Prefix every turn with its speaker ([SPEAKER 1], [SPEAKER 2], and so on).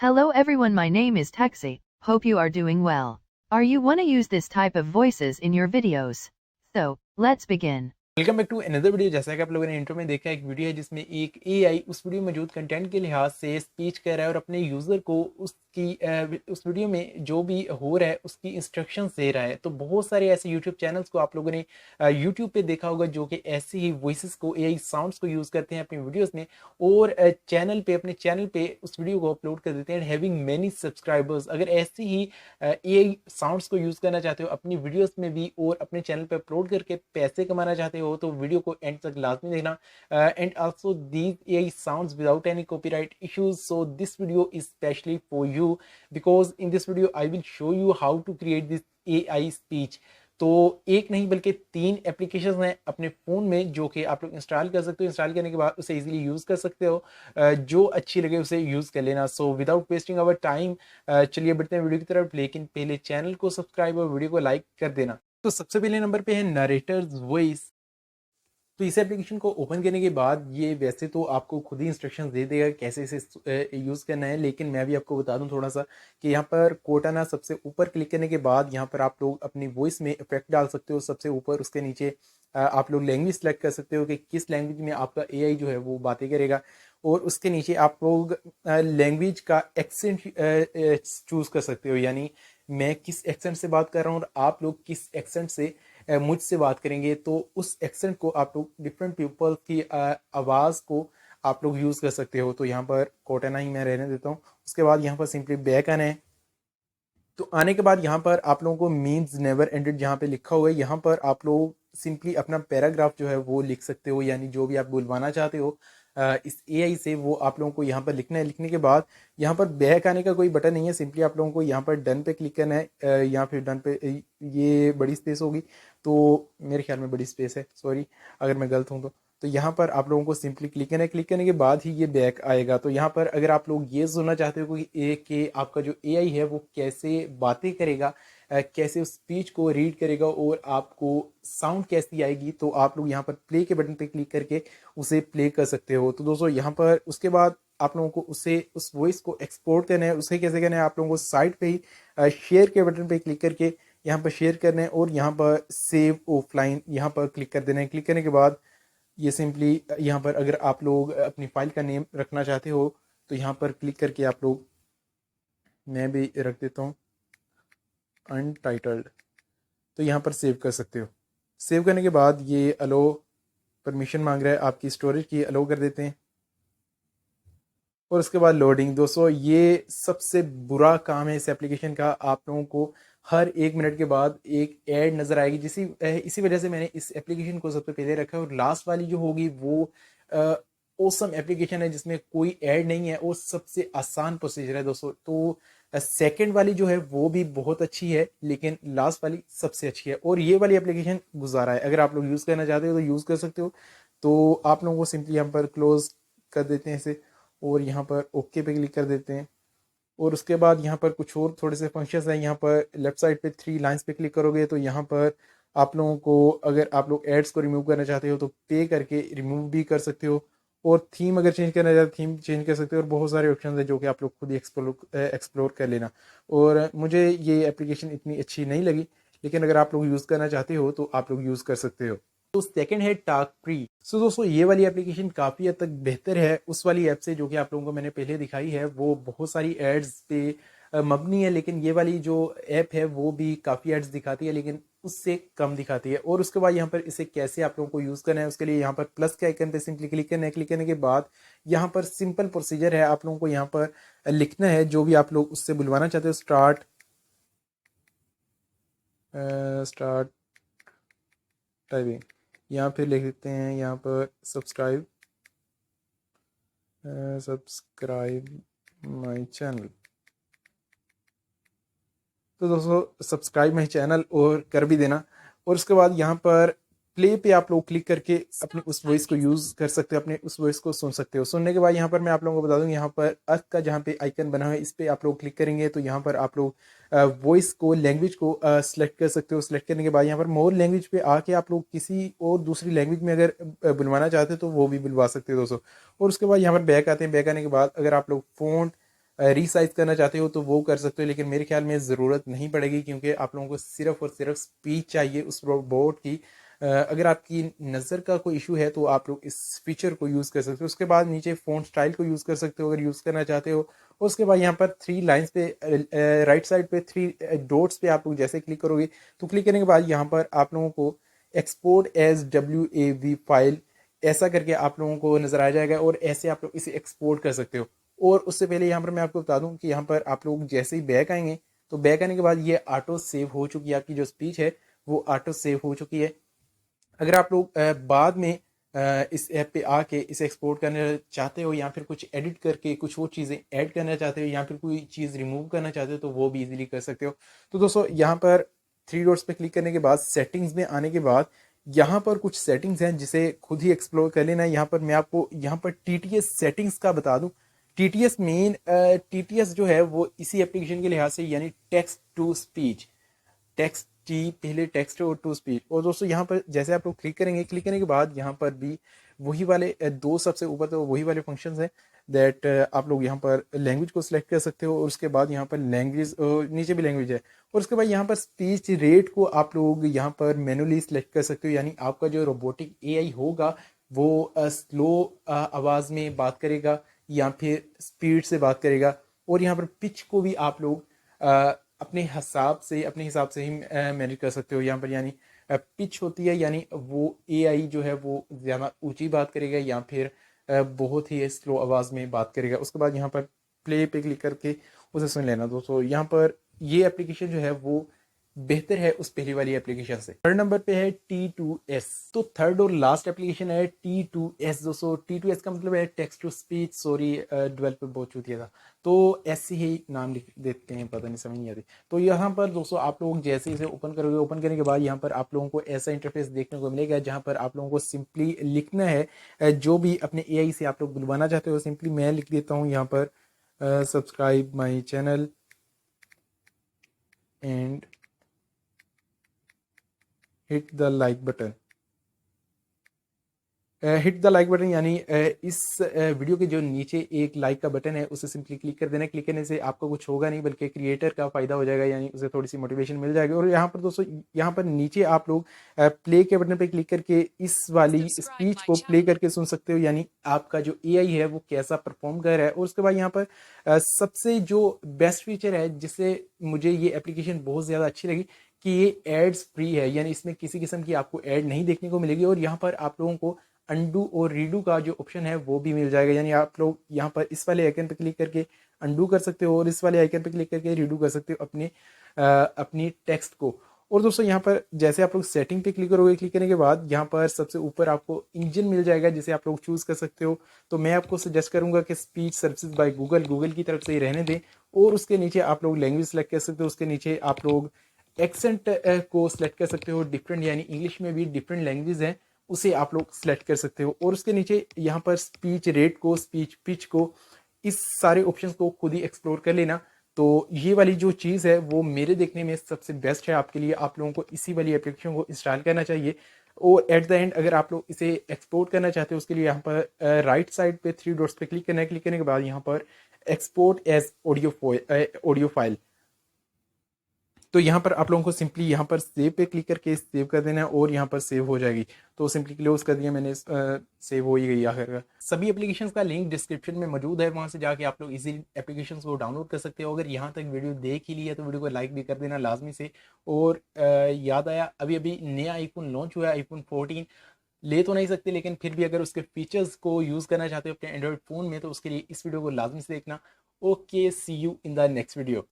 [SPEAKER 1] Hello everyone, my name is Taxi. Hope you are doing well. Are you wanna use this type of voices in your videos? So, let's begin.
[SPEAKER 2] Welcome back to another video. जैसा कि आप लोगों ने intro में देखा, एक video है जिसमें एक एआई उस वीडियो में मौजूद कंटेंट के लिहाज से स्पीच कर रहा है और अपने यूज़र को उस वीडियो में जो भी हो रहा है उसकी इंस्ट्रक्शंस दे रहा है। तो बहुत सारे ऐसे यूट्यूब चैनल्स को आप लोगों ने यूट्यूब पे देखा होगा जो कि ऐसी ही वॉइसेस को, एआई साउंड्स को यूज़ करते हैं अपनी वीडियोज़ में और अपने चैनल पे उस वीडियो को अपलोड कर देते हैं हैविंग मैनी सब्सक्राइबर्स। अगर ऐसी ही एआई साउंड्स को यूज़ करना चाहते हो अपनी वीडियोज़ में भी और अपने चैनल पे अपलोड करके पैसे कमाना चाहते हो तो वीडियो को एंड तक लाजमी देखना। And also these AI sounds without any copyright issues, so this video is specially for you because in this video I will show you how to create this AI speech. तो एक नहीं बल्कि 3 applications हैं अपने phone में जो कि आप लोग इंस्टॉल कर सकते हो। इंस्टॉल करने के बाद उसे इजीली यूज़ कर सकते हो, जो अच्छी लगे उसे यूज़ कर लेना। So without wasting our time चलिए बढ़ते हैं वीडियो की तरफ, लेकिन पहले चैनल को सब्सक्राइब और वीडियो को लाइक कर देना। तो सबसे पहले नंबर पे है नरेटर्स वॉइस। तो इस एप्लीकेशन को ओपन करने के बाद ये वैसे तो आपको खुद ही इंस्ट्रक्शंस दे देगा कैसे इसे यूज़ करना है, लेकिन मैं भी आपको बता दूं थोड़ा सा कि यहाँ पर कोटाना सबसे ऊपर क्लिक करने के बाद यहाँ पर आप लोग अपनी वॉइस में इफेक्ट डाल सकते हो सबसे ऊपर। उसके नीचे आप लोग लैंग्वेज सेलेक्ट कर सकते हो कि किस लैंग्वेज में आपका एआई जो है वो बातें करेगा, और उसके नीचे आप लोग लैंग्वेज का एक्सेंट चूज़ कर सकते हो, यानी मैं किस एक्सेंट से बात कर रहा हूँ और आप लोग किस एक्सेंट से मुझसे बात करेंगे, तो उस एक्सेंट को आप लोग डिफरेंट पीपल की आवाज़ को आप लोग यूज़ कर सकते हो। तो यहाँ पर कोटाना ही मैं रहने देता हूँ। उसके बाद यहाँ पर सिंपली बैक आना है। तो आने के बाद यहाँ पर आप लोगों को मीन्स नेवर एंडेड जहाँ पे लिखा हुआ है यहाँ पर आप लोग सिंपली अपना पैराग्राफ जो है वो लिख सकते हो, यानी जो भी आप बुलवाना चाहते हो इस एआई से वो आप लोगों को यहाँ पर लिखना है। लिखने के बाद यहाँ पर बैक आने का कोई बटन नहीं है, सिंपली आप लोगों को यहाँ पर डन पे क्लिक करना है या फिर डन पे ये बड़ी स्पेस होगी, तो मेरे ख्याल में बड़ी स्पेस है, सॉरी अगर मैं गलत हूँ तो यहाँ पर आप लोगों को सिंपली क्लिक करना है। क्लिक करने के बाद ही ये बैक आएगा। तो यहाँ पर अगर आप लोग ये सुनना चाहते हो कि आपका जो एआई है वो कैसे बातें करेगा, कैसे उस स्पीच को रीड करेगा और आपको साउंड कैसी आएगी, तो आप लोग यहाँ पर प्ले के बटन पे क्लिक करके उसे प्ले कर सकते हो। तो दोस्तों यहाँ पर उसके बाद आप लोगों को उस वॉइस को एक्सपोर्ट करना है। उसे कैसे करना है, आप लोगों को साइड पे ही शेयर के बटन पे क्लिक करके यहाँ पर शेयर करना है और यहाँ पर सेव ऑफलाइन यहाँ पर क्लिक कर देना है। क्लिक करने के बाद ये सिंपली यहाँ पर अगर आप लोग अपनी फाइल का नेम रखना चाहते हो तो यहाँ पर क्लिक करके आप लोग, मैं भी रख देता हूँ अनटाइटल्ड, तो यहाँ पर सेव कर सकते हो। सेव करने के बाद ये अलो परमिशन मांग रहा है आपकी स्टोरेज की, अलो कर देते हैं और उसके बाद लोडिंग। दोस्तों ये सबसे बुरा काम है इस एप्लीकेशन का, आप लोगों को हर 1 मिनट के बाद एक ऐड नज़र आएगी, इसी वजह से मैंने इस एप्लीकेशन को सबसे पहले रखा है। और लास्ट वाली जो होगी वो ओसम एप्लीकेशन है जिसमें कोई ऐड नहीं है और सबसे आसान प्रोसीजर है दोस्तों। तो सेकंड वाली जो है वो भी बहुत अच्छी है, लेकिन लास्ट वाली सबसे अच्छी है और ये वाली एप्लीकेशन गुजारा है। अगर आप लोग यूज़ करना चाहते हो तो यूज़ कर सकते हो। तो आप लोगों को सिंपली यहाँ पर क्लोज कर देते हैं इसे और यहाँ पर ओके पे क्लिक कर देते हैं। और उसके बाद यहाँ पर कुछ और थोड़े से फंक्शंस हैं। यहाँ पर लेफ्ट साइड पे 3 लाइंस पे क्लिक करोगे तो यहाँ पर आप लोगों को, अगर आप लोग एड्स को रिमूव करना चाहते हो तो पे करके रिमूव भी कर सकते हो, और थीम अगर चेंज करना चाहते हो थीम चेंज कर सकते हो, और बहुत सारे ऑप्शन है जो कि आप लोग खुद ही एक्सप्लोर कर लेना। और मुझे ये एप्लीकेशन इतनी अच्छी नहीं लगी, लेकिन अगर आप लोग यूज़ करना चाहते हो तो आप लोग यूज़ कर सकते हो। तो सेकंड है टाक प्री। सो दोस्तों ये वाली एप्लीकेशन काफ़ी हद तक बेहतर है उस वाली ऐप से जो कि आप लोगों को मैंने पहले दिखाई है। वो बहुत सारी एड्स पे मबनी है, लेकिन ये वाली जो ऐप है वो भी काफ़ी एड्स दिखाती है लेकिन उससे कम दिखाती है। और उसके बाद यहाँ पर इसे कैसे आप लोगों को यूज़ करना है, उसके लिए यहाँ पर प्लस के आइकन पे सिंपली क्लिक करना है। क्लिक करने के बाद यहाँ पर सिंपल प्रोसीजर है, आप लोगों को यहाँ पर लिखना है जो भी आप लोग उससे बुलवाना चाहते हो। स्टार्ट टाइपिंग, यहाँ पे लिख देते हैं यहाँ पर सब्सक्राइब माई चैनल। तो दोस्तों सब्सक्राइब माई चैनल और कर भी देना। और उसके बाद यहाँ पर प्ले पे आप लोग क्लिक करके अपनी उस वॉइस को यूज़ कर सकते हो, अपने उस वॉइस को सुन सकते हो। सुनने के बाद यहाँ पर मैं आप लोगों को बता दूँ, यहाँ पर अर्थ का जहाँ पे आइकन बना है इस पर आप लोग क्लिक करेंगे तो यहाँ पर आप लोग वॉइस को, लैंग्वेज को सिलेक्ट कर सकते हो। सिलेक्ट करने के बाद यहाँ पर मोर लैंग्वेज पे आके आप लोग किसी और दूसरी लैंग्वेज में अगर बुलवाना चाहते हो तो वो भी बुलवा सकते हो दोस्तों। और उसके बाद यहाँ पर बैक आते हैं। बैक आने के बाद अगर आप लोग फ़ॉन्ट रीसाइज करना चाहते हो तो वो कर सकते हो, लेकिन मेरे ख्याल में ज़रूरत नहीं पड़ेगी क्योंकि आप लोगों को सिर्फ और सिर्फ स्पीच चाहिए उस रोबोट की। अगर आपकी नज़र का कोई इशू है तो आप लोग इस फीचर को यूज़ कर सकते हो। उसके बाद नीचे फ़ॉन्ट स्टाइल को यूज़ कर सकते हो अगर यूज़ करना चाहते हो। और उसके बाद यहाँ पर 3 लाइंस पे राइट साइड पे 3 डॉट्स पे आप लोग जैसे क्लिक करोगे तो क्लिक करने के बाद यहाँ पर आप लोगों को एक्सपोर्ट एज WAV फाइल ऐसा करके आप लोगों को नज़र आ जाएगा और ऐसे आप लोग इसे एक्सपोर्ट कर सकते हो। और उससे पहले यहाँ पर मैं आपको बता दूं कि यहाँ पर आप लोग जैसे ही बैक आएंगे तो बैक आने के बाद ये ऑटो सेव हो चुकी है, आपकी जो स्पीच है वो ऑटो सेव हो चुकी है। अगर आप लोग बाद में इस ऐप पे आके इसे एक्सपोर्ट करना चाहते हो या फिर कुछ एडिट करके कुछ वो चीज़ें ऐड करना चाहते हो या फिर कोई चीज़ रिमूव करना चाहते हो तो वो भी इजीली कर सकते हो। तो दोस्तों यहाँ पर 3 डॉट्स पे क्लिक करने के बाद सेटिंग्स में आने के बाद यहाँ पर कुछ सेटिंग्स हैं जिसे खुद ही एक्सप्लोर कर लेना है। यहाँ पर मैं आपको यहाँ पर TTS सेटिंग्स का बता दूं। TTS जो है वो इसी एप्लीकेशन के लिहाज से यानी text to speech, text T पहले टेक्स्ट और टू स्पीच। और दोस्तों यहाँ पर जैसे आप लोग क्लिक करेंगे, क्लिक करने के बाद यहाँ पर भी वही वाले दो सबसे ऊपर तो वही वाले फंक्शंस हैं दैट आप लोग यहाँ पर लैंग्वेज को सिलेक्ट कर सकते हो और उसके बाद यहाँ पर लैंग्वेज नीचे भी लैंग्वेज है और उसके बाद यहाँ पर स्पीच रेट को आप लोग यहाँ पर मैनुअली सिलेक्ट कर सकते हो। यानी आपका जो रोबोटिक AI होगा वो स्लो आवाज़ में बात करेगा या फिर स्पीड से बात करेगा। और यहाँ पर पिच को भी आप लोग अपने हिसाब से ही मैनेज कर सकते हो यहाँ पर। यानी पिच होती है यानी वो AI जो है वो ज़्यादा ऊंची बात करेगा या फिर बहुत ही स्लो आवाज़ में बात करेगा। उसके बाद यहाँ पर प्ले पे क्लिक करके उसे सुन लेना दोस्तों। यहाँ पर ये एप्लीकेशन जो है वो बेहतर है उस पहली वाली एप्लीकेशन से। थर्ड नंबर पे है T2S। तो थर्ड और लास्ट एप्लीकेशन है T2S दोस्तों। T2S का मतलब है text to speech. Sorry developer बहुत चूतिया था तो ऐसे ही नाम लिख देते हैं, पता नहीं समझ नहीं आती। तो यहाँ पर दोस्तों आप लोग जैसे इसे ओपन करोगे, ओपन करने के बाद यहाँ पर आप लोगों को ऐसा इंटरफेस देखने को मिलेगा जहाँ पर आप लोगों को सिंपली लिखना है जो भी अपने AI से आप लोग बुलवाना चाहते हो। सिंपली मैं लिख देता हूँ यहाँ पर subscribe my channel and hit the like button. Hit the like button यानी इस वीडियो के जो नीचे एक लाइक का बटन है उसे सिंपली क्लिक कर देना। क्लिक करने से आपको कुछ होगा नहीं बल्कि क्रिएटर का फायदा हो जाएगा, यानी उसे थोड़ी सी मोटिवेशन मिल जाएगी। और यहाँ पर दोस्तों यहाँ पर नीचे आप लोग प्ले के बटन पे क्लिक करके इस वाली स्पीच को प्ले करके सुन सकते हो, यानी आपका जो AI है वो कैसा परफॉर्म कर रहा है। और उसके बाद यहाँ पर सबसे जो बेस्ट फीचर है जिससे मुझे ये एप्लीकेशन बहुत ज़्यादा अच्छी लगी कि ये एड्स फ्री है, यानी इसमें किसी किस्म की आपको एड नहीं देखने को मिलेगी। और यहाँ पर आप लोगों को अंडू और रीडू का जो ऑप्शन है वो भी मिल जाएगा, यानी आप लोग यहाँ पर इस वाले आइकन पर क्लिक करके अंडू कर सकते हो और इस वाले आइकन पर क्लिक करके रीडू कर सकते हो अपनी टेक्स्ट को। और दोस्तों यहाँ पर जैसे आप लोग सेटिंग पे क्लिक करोगे, क्लिक करने के बाद यहाँ पर सबसे ऊपर आपको इंजन मिल जाएगा जिसे आप लोग चूज कर सकते हो। तो मैं आपको सजेस्ट करूंगा कि स्पीच सर्विसेज बाय गूगल की तरफ से ही रहने दें। और उसके नीचे आप लोग लैंग्वेज सेलेक्ट कर सकते हो, उसके नीचे आप लोग एक्सेंट को सिलेक्ट कर सकते हो। डिफरेंट यानी इंग्लिश में भी डिफरेंट लैंग्वेज हैं उसे आप लोग सिलेक्ट कर सकते हो। और उसके नीचे यहाँ पर स्पीच रेट को, स्पीच पिच को, इस सारे ऑप्शंस को खुद ही एक्सप्लोर कर लेना। तो ये वाली जो चीज़ है वो मेरे देखने में सबसे बेस्ट है आपके लिए। आप लोगों को इसी वाली एप्लीकेशन को इंस्टॉल करना चाहिए। और एट द एंड अगर आप लोग इसे एक्सपोर्ट करना चाहते हो उसके लिए यहाँ पर राइट साइड पे 3 डॉट्स पे क्लिक करना है। क्लिक करने के बाद यहाँ पर एक्सपोर्ट एज ऑडियो फाइल, तो यहाँ पर आप लोगों को सिंपली यहाँ पर सेव पे क्लिक करके सेव कर देना है और यहाँ पर सेव हो जाएगी। तो सिंपली क्लोज कर दिया मैंने, सेव हो ही गई आखिर। सभी एप्लीकेशंस का लिंक डिस्क्रिप्शन में मौजूद है, वहाँ से जाके आप लोग इजी एप्लीकेशंस को डाउनलोड कर सकते हो। अगर यहाँ तक वीडियो देख ही ली है तो वीडियो को लाइक भी कर देना लाजमी से। और याद आया अभी अभी नया आईफोन लॉन्च हुआ है, आईफोन 14 ले तो नहीं सकते लेकिन फिर भी अगर उसके फीचर्स को यूज़ करना चाहते हो अपने एंड्रॉइड फ़ोन में तो उसके लिए इस वीडियो को लाजमी से देखना। Okay, see you in the next video.